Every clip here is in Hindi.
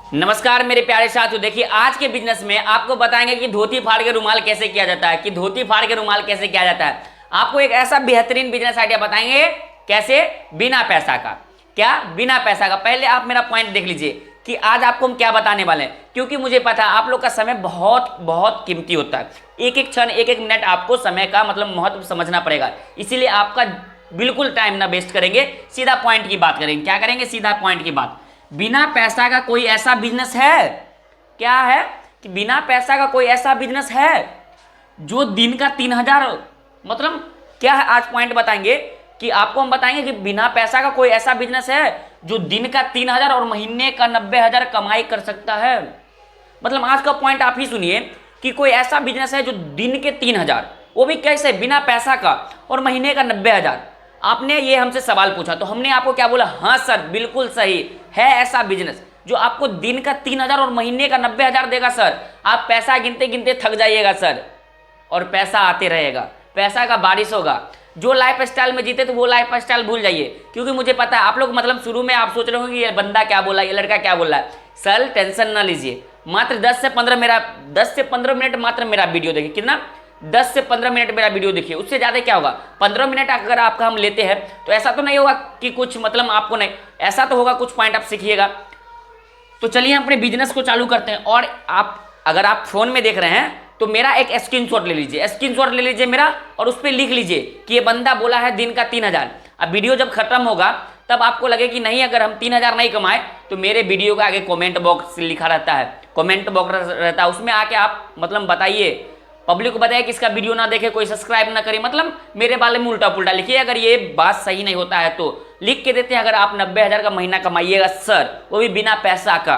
नमस्कार मेरे प्यारे साथियों। देखिए आज के बिजनेस में आपको बताएंगे कि धोती फाड़ के रुमाल कैसे किया जाता है, धोती फाड़ के रुमाल कैसे किया जाता है। आपको एक ऐसा बेहतरीन बिजनेस आइडिया बताएंगे कैसे, बिना पैसा का। क्या बिना पैसा का? पहले आप मेरा पॉइंट देख लीजिए कि आज आपको हम क्या बताने वाले हैं, क्योंकि मुझे पता है आप लोग का समय बहुत बहुत कीमती होता है। एक एक क्षण एक एक मिनट आपको समय का मतलब महत्व समझना पड़ेगा, इसीलिए आपका बिल्कुल टाइम ना वेस्ट करेंगे, सीधा पॉइंट की बात करेंगे। क्या करेंगे? सीधा पॉइंट की बात। बिना पैसा का कोई ऐसा बिजनेस है, क्या है कि बिना पैसा का कोई ऐसा बिजनेस है जो दिन का 3,000 मतलब क्या है? आज पॉइंट बताएंगे कि आपको हम बताएंगे कि बिना पैसा का कोई ऐसा बिजनेस है जो दिन का 3,000 और महीने का 90,000 कमाई कर सकता है। मतलब आज का पॉइंट आप ही सुनिए कि कोई ऐसा बिजनेस है जो दिन के 3,000, वो भी कैसे? बिना पैसा का, और महीने का 90,000। आपने ये हमसे सवाल पूछा तो हमने आपको क्या बोला? हाँ सर बिल्कुल सही है, ऐसा बिजनेस जो आपको दिन का 3,000 और महीने का 90,000 देगा सर। आप पैसा गिनते गिनते थक जाइएगा सर, और पैसा आते रहेगा, पैसा का बारिश होगा। जो लाइफ स्टाइल में जीते तो वो लाइफ स्टाइल भूल जाइए, क्योंकि मुझे पता है आप लोग मतलब शुरू में आप सोच रहे होंगे ये बंदा क्या बोला, ये लड़का क्या बोला है। सर टेंशन ना लीजिए, मात्र 10 से 15 मिनट मात्र मेरा वीडियो देखिए। कितना? 10 से 15 मिनट मेरा वीडियो देखिए, उससे ज़्यादा क्या होगा। 15 मिनट अगर आपका हम लेते हैं तो ऐसा तो नहीं होगा कि कुछ मतलब आपको नहीं, ऐसा तो होगा कुछ पॉइंट आप सीखिएगा। तो चलिए हम अपने बिजनेस को चालू करते हैं। और आप अगर आप फोन में देख रहे हैं तो मेरा एक स्क्रीनशॉट ले लीजिए, स्क्रीनशॉट ले लीजिए मेरा, और उस पर लिख लीजिए कि ये बंदा बोला है दिन का 3,000। अब वीडियो जब खत्म होगा तब आपको लगे कि नहीं, अगर हम 3,000 नहीं कमाए तो मेरे वीडियो का आगे कमेंट बॉक्स लिखा रहता है, कमेंट बॉक्स रहता है, उसमें आके आप मतलब बताइए, पब्लिक को बताइए कि इसका वीडियो ना देखे, कोई सब्सक्राइब ना करे, मतलब मेरे बारे में उल्टा पुल्टा लिखिए। अगर ये बात सही नहीं होता है तो लिख के देते हैं अगर आप 90,000 का महीना कमाइएगा सर, वो भी बिना पैसा का,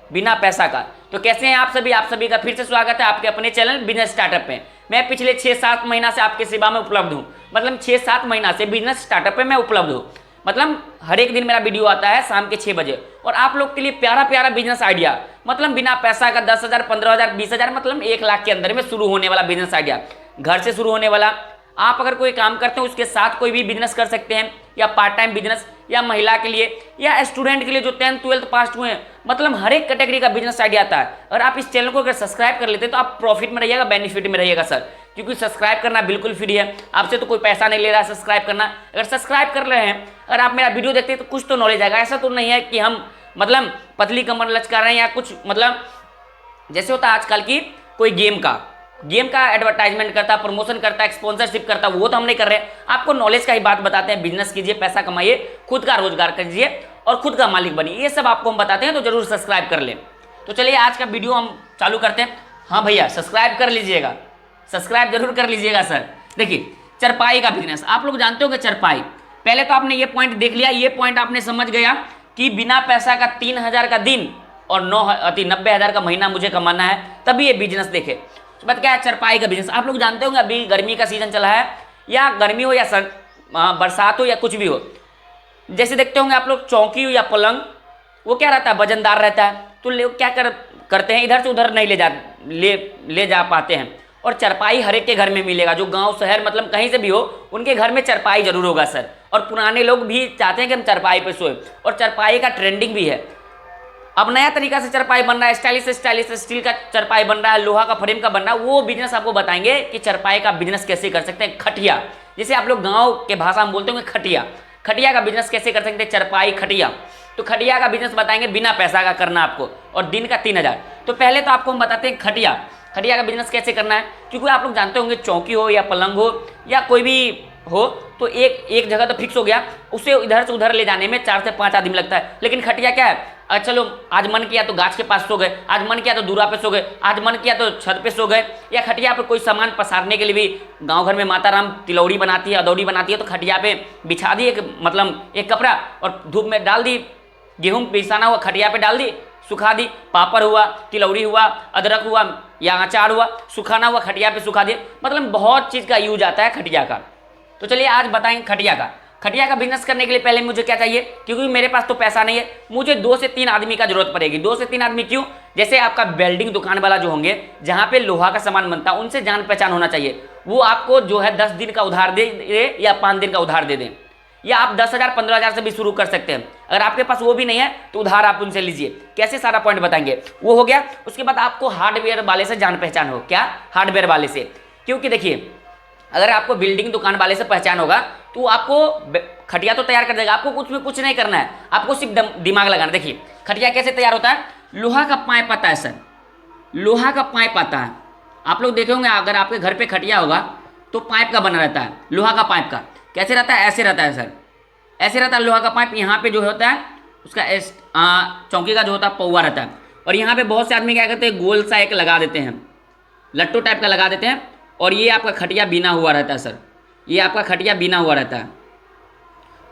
बिना पैसा का। तो कैसे हैं आप सभी का फिर से स्वागत है आपके अपने चैनल बिजनेस स्टार्टअप में। मैं पिछले 6-7 महीना से आपके सेवा में उपलब्ध हूँ, मतलब 6-7 महीना से बिजनेस स्टार्टअप में मैं उपलब्ध हूँ। मतलब हर एक दिन मेरा वीडियो आता है शाम के 6 बजे, और आप लोग के लिए प्यारा प्यारा बिजनेस आइडिया, मतलब बिना पैसा का 10,000, 15,000, 20,000, मतलब 1 लाख के अंदर में शुरू होने वाला बिजनेस आइडिया, घर से शुरू होने वाला। आप अगर कोई काम करते हो उसके साथ कोई भी बिजनेस कर सकते हैं, या पार्ट टाइम बिजनेस, या महिला के लिए, या स्टूडेंट के लिए जो 10th 12th पास हुए हैं, मतलब हर एक कैटेगरी का बिजनेस आइडिया आता है। और आप इस चैनल को अगर सब्सक्राइब कर लेते हैं तो आप प्रॉफिट में रहिएगा, बेनिफिट में रहिएगा सर, क्योंकि सब्सक्राइब करना बिल्कुल फ्री है, आपसे तो कोई पैसा नहीं ले रहा है सब्सक्राइब करना। अगर सब्सक्राइब कर रहे हैं, अगर आप मेरा वीडियो देखते हैं तो कुछ तो नॉलेज आएगा। ऐसा तो नहीं है कि हम मतलब पतली कमर लचका रहे हैं या कुछ, मतलब जैसे होता है आजकल की कोई गेम का एडवर्टाइजमेंट करता, प्रमोशन करता, स्पॉन्सरशिप करता, वो तो हम नहीं कर रहे हैं। आपको नॉलेज का ही बात बताते हैं, बिजनेस कीजिए, पैसा कमाइए, खुद का रोजगार कीजिए और खुद का मालिक बनिए, ये सब आपको हम बताते हैं, तो जरूर सब्सक्राइब कर लें। तो चलिए आज का वीडियो हम चालू करते हैं। हाँ भैया सब्सक्राइब कर लीजिएगा, सब्सक्राइब जरूर कर लीजिएगा सर। देखिए चरपाई का बिजनेस, आप लोग जानते हो कि चरपाई, पहले तो आपने ये पॉइंट देख लिया, ये पॉइंट आपने समझ गया कि बिना पैसा का 3,000 का दिन और 90,000 का महीना मुझे कमाना है, तभी ये बिजनेस देखे। तो बात क्या है? चरपाई का बिजनेस। आप लोग जानते होंगे अभी गर्मी का सीजन चला है, या गर्मी हो या बरसात हो या कुछ भी हो, जैसे देखते होंगे आप लोग चौकी हो या पलंग, वो क्या रहता है? वजनदार रहता है, तो लोग क्या करते हैं, इधर से उधर नहीं ले जा पाते हैं। और चरपाई हर एक के घर में मिलेगा, जो गांव शहर मतलब कहीं से भी हो उनके घर में चरपाई जरूर होगा सर। और पुराने लोग भी चाहते हैं कि हम चरपाई पे सोए, और चरपाई का ट्रेंडिंग भी है। अब नया तरीका से चरपाई बन रहा है, स्टाइलिश स्टील का चरपाई बन रहा है, लोहा का फ्रेम का बन रहा है। वो बिजनेस आपको बताएंगे कि चरपाई का बिजनेस कैसे कर सकते हैं। खटिया, जिसे आप लोग गांव के भाषा में बोलते होंगे खटिया का बिजनेस कैसे कर सकते हैं, चरपाई खटिया। तो खटिया का बिजनेस बताएंगे, बिना पैसा का करना आपको, और दिन का 3,000। तो पहले तो आपको हम बताते हैं खटिया का बिजनेस कैसे करना है, क्योंकि आप लोग जानते होंगे चौकी हो या पलंग हो या कोई भी हो, तो एक जगह तो फिक्स हो गया, उसे इधर से उधर ले जाने में 4 से 5 आदमी लगता है। लेकिन खटिया क्या है, चलो आज मन किया तो गाछ के पास सो गए, आज मन किया तो दूरा पे सो गए, आज मन किया तो छत पे सो गए। या खटिया पे कोई सामान पसारने के लिए भी गांव घर में माता राम तिलौड़ी बनाती है, अदौड़ी बनाती है, तो खटिया पे बिछा दी एक कपड़ा, और धूप में डाल दी, गेहूँ पिसाना हुआ खटिया पे डाल दी, सुखा दी, पापड़ हुआ, तिलौड़ी हुआ, अदरक हुआ या अचार हुआ, सुखाना हुआ खटिया पे सुखा दिए। मतलब बहुत चीज़ का यूज आता है खटिया का। तो चलिए आज बताएंगे खटिया का बिजनेस करने के लिए पहले मुझे क्या चाहिए, क्योंकि मेरे पास तो पैसा नहीं है, मुझे 2 से 3 आदमी का जरूरत पड़ेगी। 2 से 3 आदमी क्यों? जैसे आपका वेल्डिंग दुकान वाला जो होंगे, जहाँ पे लोहा का सामान बनता है, उनसे जान पहचान होना चाहिए। वो आपको जो है 10 दिन का उधार दे या 5 दिन का उधार दे दें, या आप 10,000 15,000 से भी शुरू कर सकते हैं। अगर आपके पास वो भी नहीं है तो उधार आप उनसे लीजिए। कैसे, सारा पॉइंट बताएंगे। वो हो गया। उसके बाद आपको हार्डवेयर वाले से जान पहचान हो। क्या? हार्डवेयर वाले से। क्योंकि देखिए, अगर आपको बिल्डिंग दुकान वाले से पहचान होगा तो आपको खटिया तो तैयार कर देगा, आपको कुछ नहीं करना है, आपको सिर्फ दिमाग लगाना। देखिए खटिया कैसे तैयार होता है। लोहा का पाइप आता है सर, लोहा का पाइप आता है। आप लोग देखे होंगे, अगर आपके घर पे खटिया होगा तो पाइप का बना रहता है, लोहा का पाइप का। कैसे रहता है? ऐसे रहता है सर, ऐसे रहता है लोहा का पाइप। यहाँ पे जो होता है उसका चौकी का जो होता है पौवा रहता है, और यहाँ पे बहुत से आदमी क्या करते हैं, गोल सा एक लगा देते हैं, लट्टू टाइप का लगा देते हैं, और ये आपका खटिया बिना हुआ रहता है सर, ये आपका खटिया बिना हुआ रहता है।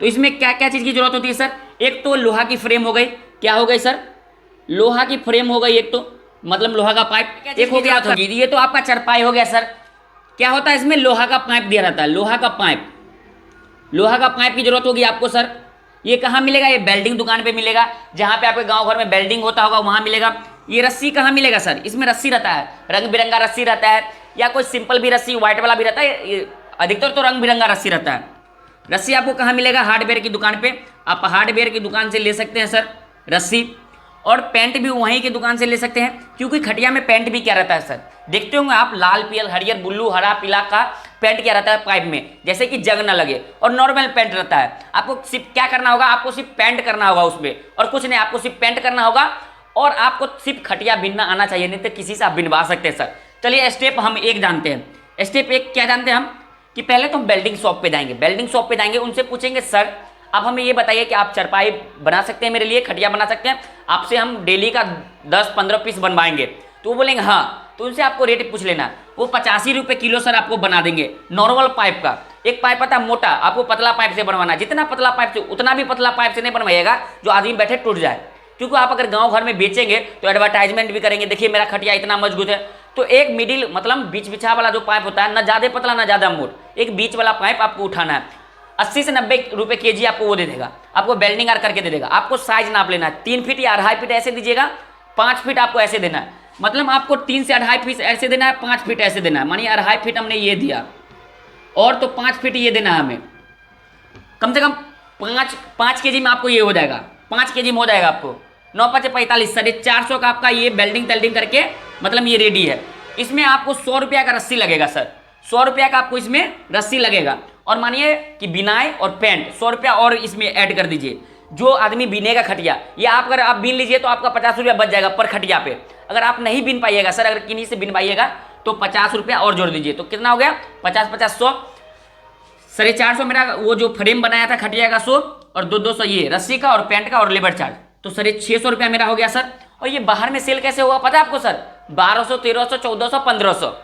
तो इसमें क्या क्या चीज़ की जरूरत होती है सर? एक तो लोहा की फ्रेम हो गई। क्या हो गई सर? लोहा की फ्रेम हो गई एक तो, मतलब लोहा का पाइप। एक हो गया, ये तो आपका चरपाई हो गया सर। क्या होता है इसमें? लोहा का पाइप दिया रहता है, लोहा का पाइप। लोहा का पाइप की जरूरत होगी आपको सर। ये कहाँ मिलेगा? ये वेल्डिंग दुकान पे मिलेगा, जहाँ पे आपके गांव घर में वेल्डिंग होता होगा वहाँ मिलेगा। ये रस्सी कहाँ मिलेगा सर? इसमें रस्सी रहता है, रंग बिरंगा रस्सी रहता है, या कोई सिंपल भी रस्सी व्हाइट वाला भी रहता है, अधिकतर तो रंग बिरंगा रस्सी रहता है। रस्सी आपको कहाँ मिलेगा? हार्डवेयर की दुकान पे। आप हार्डवेयर की दुकान से ले सकते हैं सर रस्सी। और पेंट भी वहीं की दुकान से ले सकते हैं, क्योंकि खटिया में पेंट भी क्या रहता है सर? देखते होंगे आप, लाल पील हरियर ब्लू हरा पीला का पेंट क्या रहता है पाइप में, जैसे कि जंग ना लगे, और नॉर्मल पेंट रहता है। आपको सिर्फ क्या करना होगा? आपको सिर्फ पेंट करना होगा उसमें, और कुछ नहीं, आपको सिर्फ पेंट करना होगा। और आपको सिर्फ खटिया बिनना आना चाहिए, नहीं तो किसी से आप बिनवा सकते हैं सर। चलिए स्टेप हम एक जानते हैं। स्टेप एक क्या जानते हैं हम? कि पहले तो हम वेल्डिंग शॉप पे जाएंगे, वेल्डिंग शॉप पे जाएंगे, उनसे पूछेंगे सर आप हमें ये बताइए कि आप चरपाई बना सकते हैं मेरे लिए, खटिया बना सकते हैं, आपसे हम डेली का 10-15 पीस बनवाएंगे। तो वो बोलेंगे हाँ। तो उनसे आपको रेट पूछ लेना, वो 85 रुपये किलो सर आपको बना देंगे नॉर्मल पाइप का। एक पाइप आता है मोटा, आपको पतला पाइप से बनवाना है। जितना पतला पाइप से, उतना भी पतला पाइप से नहीं बनवाइएगा जो आदमी बैठे टूट जाए, क्योंकि आप अगर गाँव घर में बेचेंगे तो एडवर्टाइजमेंट भी करेंगे, देखिए मेरा खटिया इतना मजबूत है। तो एक मिडिल मतलब बीच बिछा वाला जो पाइप होता है, ना ज़्यादा पतला ना ज़्यादा मोट, एक बीच वाला पाइप आपको उठाना है। 80 से 90 रुपये केजी आपको वो दे देगा, आपको वेल्डिंग आर करके दे देगा। आपको साइज नाप लेना है, 3 फीट या 2.5 फीट ऐसे दीजिएगा, 5 फीट आपको ऐसे देना है। मतलब आपको 3 से 2.5 फीट ऐसे देना है, 5 फीट ऐसे देना है। मानिए 2.5 फीट हमने ये दिया, और तो 5 फीट ये देना है हमें। कम से कम 5 केजी में आपको ये हो जाएगा, 5 केजी में हो जाएगा आपको। 9×5 = 45, 450 का आपका ये वेल्डिंग तेल्डिंग करके मतलब ये रेडी है। इसमें आपको 100 रुपया का रस्सी लगेगा सर, 100 रुपया का आपको इसमें रस्सी लगेगा। और मानिए कि बिनाई और पेंट 100 रुपया और इसमें ऐड कर दीजिए। जो आदमी बीनेगा खटिया, या आप अगर आप बीन लीजिए तो आपका 50 रुपया बच जाएगा पर खटिया पे। अगर आप नहीं बीन पाइएगा सर, अगर किन्हीं से बिनवाइएगा तो 50 रुपया और जोड़ दीजिए, तो कितना हो गया? 50-50 100, 450 मेरा वो जो फ्रेम बनाया था खटिया का 100, और 200 ये रस्सी का और पेंट का और लेबर चार्ज, तो 650 रुपया मेरा हो गया सर। और ये बाहर में सेल कैसे होगा पता है आपको सर? 1200, 1300, 1400, 1500,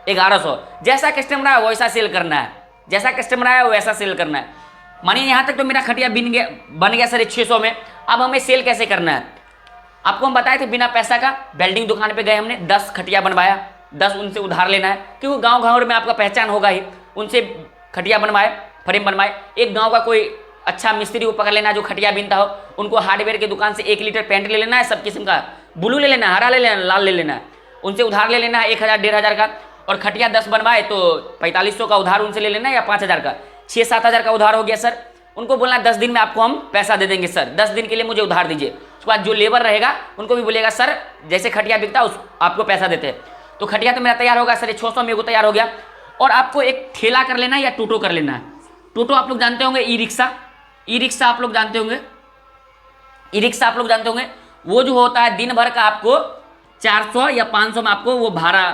1100। जैसा कस्टमर आया वैसा सेल करना है, जैसा कस्टमर आया वैसा सेल करना है। मानिए यहाँ तक तो मेरा खटिया बन गया सर 600 में। अब हमें सेल कैसे करना है? आपको हम बताए थे बिना पैसा का। वेल्डिंग दुकान पे गए, हमने 10 खटिया बनवाया, 10 उनसे उधार लेना है, क्योंकि गांव गांव में आपका पहचान होगा ही। उनसे खटिया बनवाए, फ्रेम बनवाए। एक गांव का कोई अच्छा मिस्त्री को पकड़ लेना जो खटिया बीनता हो, उनको हार्डवेयर की दुकान से 1 लीटर पेंट ले लेना है, सब किस्म का, ब्लू ले लेना है, हरा ले लेना है, लाल ले लेना है। उनसे उधार ले लेना है 1000-1500 का। और खटिया 10 बनवाए तो 4500 का उधार उनसे ले लेना है, या 5000 का, 6-7 का उधार हो गया सर। उनको बोलना 10 दिन में आपको हम पैसा दे देंगे सर, 10 दिन के लिए मुझे उधार दीजिए। उसके बाद जो लेबर रहेगा उनको भी बोलेगा सर जैसे खटिया बिकता उस आपको पैसा देते हैं। तो खटिया तो मेरा तैयार होगा सर, 600 में वो तैयार हो गया। और आपको एक ठेला कर लेना है या टोटो कर लेना है। टोटो आप लोग जानते होंगे, ई रिक्शा आप लोग जानते होंगे, ई रिक्शा आप लोग जानते होंगे। वो जो होता है दिन भर का आपको 400 या 500 में आपको वो भाड़ा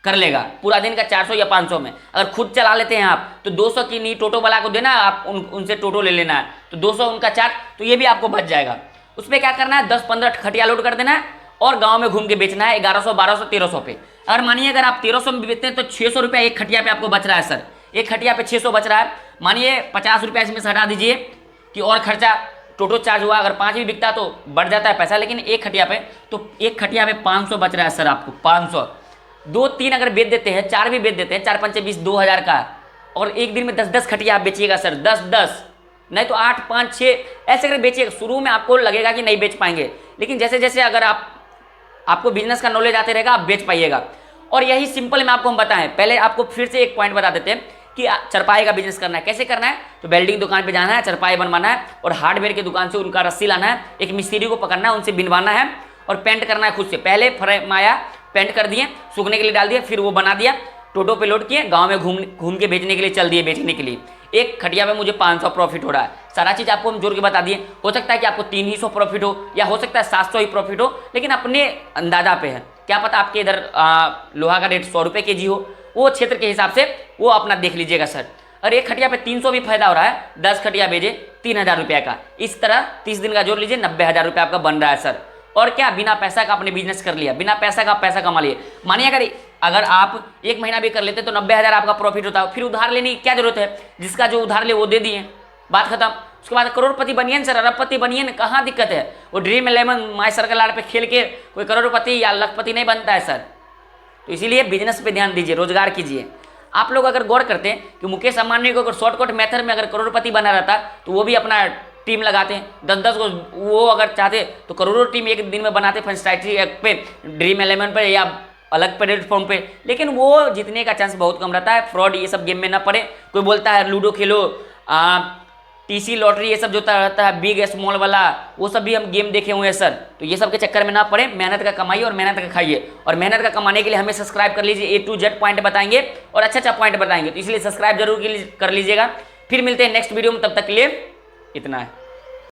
कर लेगा, पूरा दिन का 400 या 500 में। अगर खुद चला लेते हैं आप तो 200 की नहीं टोटो वाला को देना, आप उनसे टोटो ले लेना है, तो 200 उनका चार्ज, तो ये भी आपको बच जाएगा। उस पर क्या करना है, 10-15 खटिया लोड कर देना है और गांव में घूम के बेचना है 1100, 1200, 1300 पे। अगर मानिए अगर आप 1300 में बेचते हैं तो 600 रुपया एक खटिया पे आपको बच रहा है सर, एक खटिया पे 600 बच रहा है। मानिए 50 रुपया इसमें से हटा दीजिए कि और खर्चा टोटो चार्ज हुआ, अगर 5 भी बिकता तो बढ़ जाता है पैसा, लेकिन एक खटिया पे, तो एक खटिया पे 500 बच रहा है सर आपको, 500। 2-3 अगर बेच देते हैं, 4 भी बेच देते हैं, 4×5 = 20, 2000 का। और एक दिन में 10-10 खटिया आप बेचिएगा सर, 10-10 नहीं तो 8-5-6 ऐसे अगर बेचिएगा। शुरू में आपको लगेगा कि नहीं बेच पाएंगे, लेकिन जैसे जैसे अगर आपको बिजनेस का नॉलेज आते रहेगा आप बेच पाइएगा। और यही सिंपल में आपको हम बताएं, पहले आपको फिर से एक पॉइंट बता देते हैं कि चरपाई का बिजनेस करना है। कैसे करना है? तो वेल्डिंग दुकान पे जाना है, चरपाई बनवाना है और हार्डवेयर की दुकान से उनका रस्सी लाना है, एक मिस्त्री को पकड़ना है, उनसे बिनवाना है और पेंट करना है खुद से। पहले फ्रेम आया, पेंट कर दिए, सूखने के लिए डाल दिया, फिर वो बना दिया, टोटो पे लोड किए, गांव में घूम के बेचने के लिए चल दिए, बेचने के लिए। एक खटिया पे मुझे 500 प्रॉफिट हो रहा है। सारा चीज़ आपको हम जोड़ के बता दिए। हो सकता है कि आपको 300 प्रॉफिट हो या हो सकता है 700 ही प्रॉफिट हो, लेकिन अपने अंदाजा पे है। क्या पता आपके इधर लोहा का रेट 100 रुपये kg हो, वो क्षेत्र के हिसाब से वो अपना देख लीजिएगा सर। और एक खटिया पे 300 भी फायदा हो रहा है, 10 खटिया भेजे 3000 रुपये का। इस तरह 30 दिन का जोड़ लीजिए, 90,000 रुपये आपका बन रहा है सर। और क्या, बिना पैसा का आपने बिजनेस कर लिया, बिना पैसा का पैसा कमा लिए। मानिए अगर आप एक महीना भी कर लेते तो 90,000 आपका प्रॉफिट होता है। फिर उधार लेने की क्या जरूरत है? जिसका जो उधार ले वो दे दिए, बात खत्म। उसके बाद करोड़पति बनिए ना सर, अरबपति बनिए ना, कहाँ दिक्कत है? वो ड्रीम 11 माई सर्कल आर्ट पे खेल के कोई करोड़पति या लखपति नहीं बनता है सर। तो इसीलिए बिजनेस पे ध्यान दीजिए, रोजगार कीजिए। आप लोग अगर गौर करते हैं कि मुकेश अंबानी को अगर शॉर्टकट मेथड में अगर करोड़पति बना रहता तो वो भी अपना टीम लगाते हैं, 10-10 को। वो अगर चाहते तो करोड़ों टीम एक दिन में बनाते फंस्टाइटरी ऐप पे, ड्रीम 11 पे या अलग प्लेटफॉर्म पे। लेकिन वो जीतने का चांस बहुत कम रहता है। फ्रॉड ये सब गेम में ना पड़े। कोई बोलता है लूडो खेलो, टीसी लॉटरी ये सब जो रहता है बिग स्मॉल वाला, वो सब भी हम गेम देखे हुए हैं सर। तो ये सब के चक्कर में ना पड़े, मेहनत का कमाइए और मेहनत का खाइए। और मेहनत का कमाने के लिए हमें सब्सक्राइब कर लीजिए, A to Z पॉइंट बताएंगे और अच्छा पॉइंट बताएंगे। तो इसलिए सब्सक्राइब जरूर कर लीजिएगा। फिर मिलते हैं नेक्स्ट वीडियो में, तब तक के लिए इतना है।